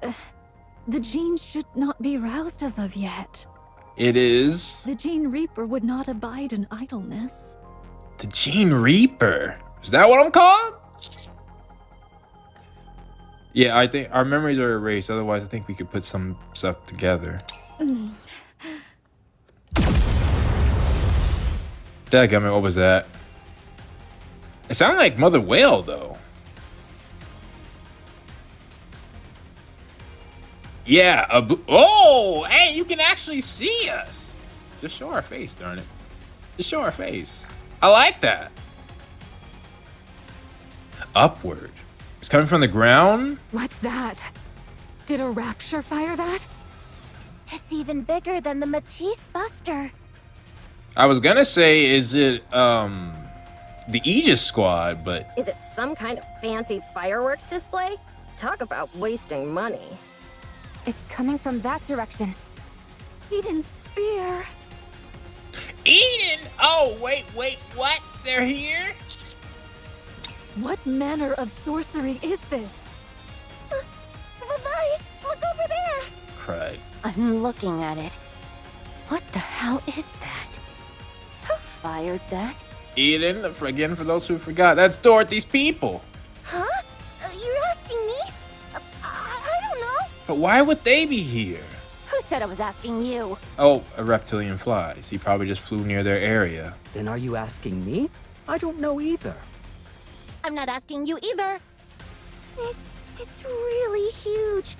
the gene should not be roused as of yet. It is. The Gene Reaper would not abide in idleness. The Gene Reaper? Is that what I'm called? Yeah, I think our memories are erased. Otherwise, I think we could put some stuff together. Dadgummit, what was that? It sounded like Mother Whale, though. Yeah, oh, hey, you can actually see us. Just show our face, darn it. Just show our face. I like that. Upward. It's coming from the ground? What's that? Did a rapture fire that? It's even bigger than the Matisse Buster. I was gonna say, is it, the Aegis Squad, but... Is it some kind of fancy fireworks display? Talk about wasting money. It's coming from that direction. Eden's spear. Eden! Oh, wait, what? They're here? What manner of sorcery is this? Levi, look over there! Cried. I'm looking at it. What the hell is that? Who fired that? Eden, again, for those who forgot, that's Dorothy's people. Huh? You're asking me? I don't know. But why would they be here? Who said I was asking you? Oh, a reptilian flies. He probably just flew near their area. Then are you asking me? I don't know either. I'm not asking you either. It's really huge.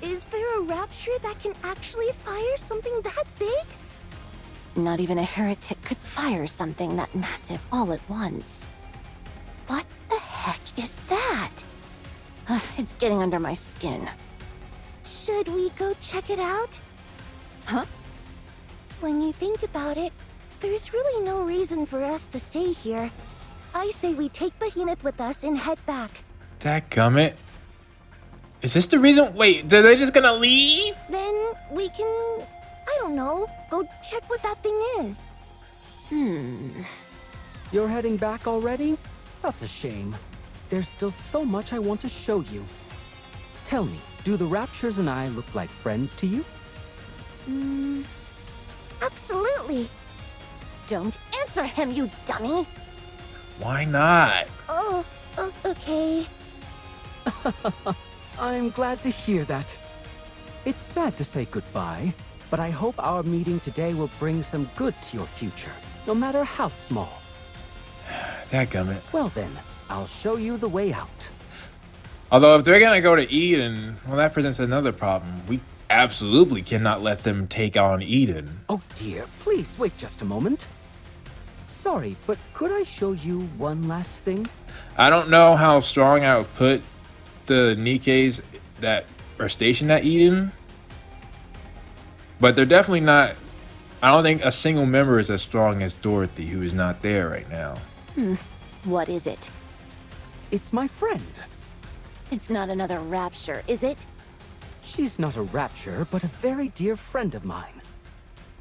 Is there a rapture that can actually fire something that big? Not even a heretic could fire something that massive all at once. What the heck is that? It's getting under my skin. Should we go check it out? Huh? When you think about it, there's really no reason for us to stay here. I say we take Behemoth with us and head back. Dadgummit. Is this the reason? Wait, are they just gonna leave? Then we can, I don't know, go check what that thing is. You're heading back already? That's a shame. There's still so much I want to show you. Tell me, do the Raptures and I look like friends to you? Absolutely. Don't answer him, you dummy! Why not? Oh, okay. I'm glad to hear that. It's sad to say goodbye, but I hope our meeting today will bring some good to your future, no matter how small. Dadgummit. Well then, I'll show you the way out. Although if they're gonna go to Eden, well, that presents another problem. We absolutely cannot let them take on Eden. Oh dear, please wait just a moment. Sorry, but could I show you one last thing? I don't know how strong I would put the Nikkes that are stationed at Eden, but they're definitely not. I don't think a single member is as strong as Dorothy, who is not there right now. What is it? It's my friend. It's not another rapture, is it? She's not a Rapture, but a very dear friend of mine.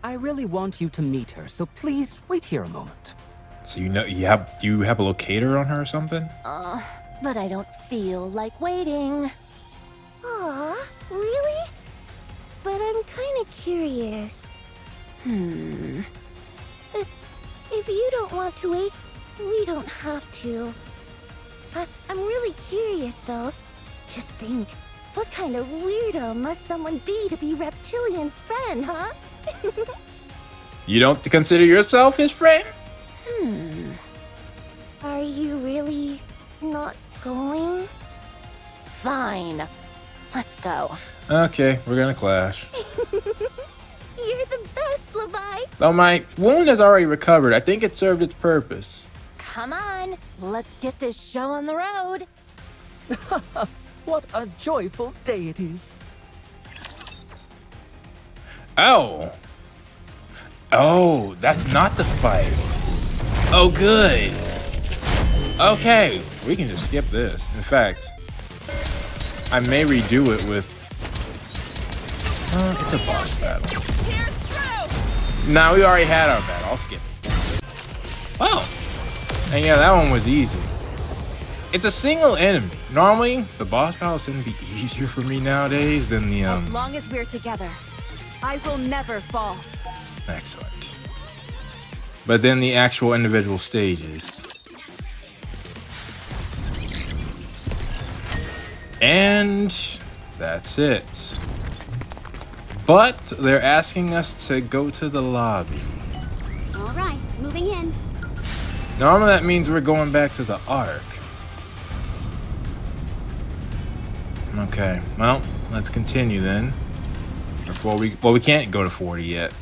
I really want you to meet her, so please wait here a moment. So you have a locator on her or something? But I don't feel like waiting. Aw, really? But I'm kinda curious. If you don't want to wait, we don't have to. I'm really curious, though. Just think, what kind of weirdo must someone be to be Reptilian's friend, huh? You don't consider yourself his friend? go. Okay, we're gonna clash. You're the best, Levi. Though my wound has already recovered, I think it served its purpose. Come on, let's get this show on the road. What a joyful day it is. Oh. Oh, that's not the fight. Oh, good. Okay, we can just skip this. In fact, I may redo it with... it's a boss battle. Nah, we already had our battle. I'll skip it. Oh. And yeah, that one was easy. It's a single enemy. Normally, the boss battles tend to be easier for me nowadays than the, As long as we're together, I will never fall. Excellent. But then the actual individual stages. And that's it. But they're asking us to go to the lobby. All right, moving in. Normally that means we're going back to the Ark. Okay, well, let's continue then. Before we can't go to 40 yet.